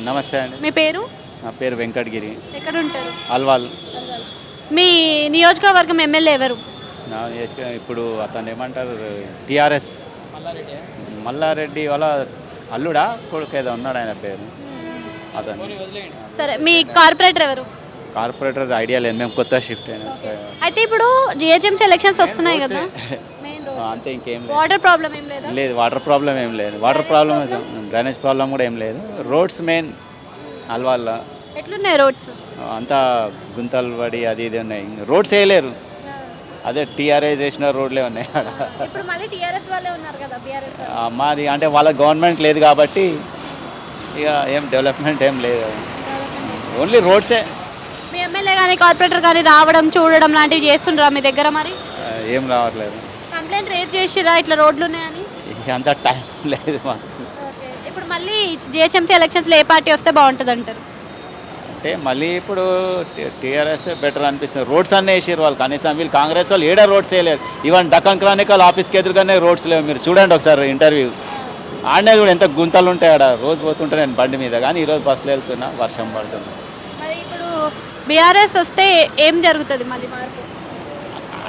నమస్తే అండి. మీ పేరు? నా పేరు వెంకటగిరి. ఎక్కడ ఉంటారు? అల్వాల్. మీ నియోజకవర్గం ఎమ్మెల్యే ఎవరు? నా ఇప్పుడు అతను ఏమంటారు, టీఆర్ఎస్ మల్లారెడ్డి వాళ్ళ అల్లుడా కొడుకు ఏదో ఉన్నాడు, ఆయన పేరు అతను. సరే, మీ కార్పొరేటర్ ఎవరు? కార్పొరేటర్ ఐడియా లేదు, మేము కొత్త షిఫ్ట్ అయినా అయితే ఇప్పుడు జిహెచ్ఎంసీ ఎలక్షన్స్ వస్తున్నాయి కదా, అంతే, ఇంకేం లేదు. వాటర్ ప్రాబ్లం ఏం లేదా? లేదు, వాటర్ ప్రాబ్లం ఏం లేదు. వాటర్ ప్రాబ్లం, డ్రైనేజ్ ప్రాబ్లం కూడా ఏం లేదు. రోడ్స్ మెయిన్ అల్వాల్లో ఎట్లున్నాయి రోడ్స్? అంతా గుంతలు పడి అది ఇది ఉన్నాయి. రోడ్స్ వేయలేరు, అదే టీఆర్ఎస్ చేసిన రోడ్లే ఉన్నాయి అక్కడ. ఇప్పుడు మళ్ళీ టీఆర్ఎస్ వాళ్ళే ఉన్నారు కదా, బీఆర్ఎస్. మాది అంటే వాళ్ళ గవర్నమెంట్ లేదు కాబట్టి ఇక ఏం డెవలప్మెంట్ ఏం లేదు, ఓన్లీ రోడ్సే. మీ ఎమ్మెల్యే కానీ కార్పొరేటర్ కానీ రావడం చూడడం లాంటివి చేస్తుండ్రా మీ దగ్గర? మరి ఏం రావట్లేదు. కంప్లైంట్ రేజ్ చేసిరా ఇట్లా రోడ్లు ఉన్నాయని? అంత టైం లేదు మాకు. ఇప్పుడు మళ్ళీ జిహెచ్ఎంసీ ఎలక్షన్స్లో ఏ పార్టీ వస్తే బాగుంటుంది అంటారు? అంటే మళ్ళీ ఇప్పుడు టీఆర్ఎస్ బెటర్ అనిపిస్తుంది. రోడ్స్ అన్నీ వేసారు వాళ్ళు, కనీసం వీళ్ళు కాంగ్రెస్ వాళ్ళు ఏడా రోడ్స్ వేయలేదు. ఈవెన్ డక్కన్ క్రానికల్ ఆఫీస్కి ఎదురుగానే రోడ్స్ లేవు. మీరు చూడండి ఒకసారి ఇంటర్వ్యూ, ఆడనే కూడా ఎంత గుంతలు ఉంటాయి ఆడ. రోజు పోతుంటే నేను బండి మీద, కానీ ఈరోజు బస్సులో వెళ్తున్నా, వర్షం పడుతుంది. మరి ఇప్పుడు బీఆర్ఎస్ వస్తే ఏం జరుగుతుంది మళ్ళీ మార్పు?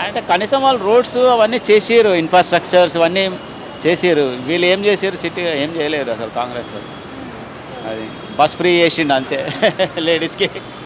అంటే కనీసం వాళ్ళు రోడ్స్ అవన్నీ చేసారు, ఇన్ఫ్రాస్ట్రక్చర్స్ అవన్నీ చేసారు. వీళ్ళు ఏం చేసారు, సిటీ ఏం చేయలేరు అసలు కాంగ్రెస్ వాళ్ళు. అది బస్ ఫ్రీ చేసిండు అంతే లేడీస్కి.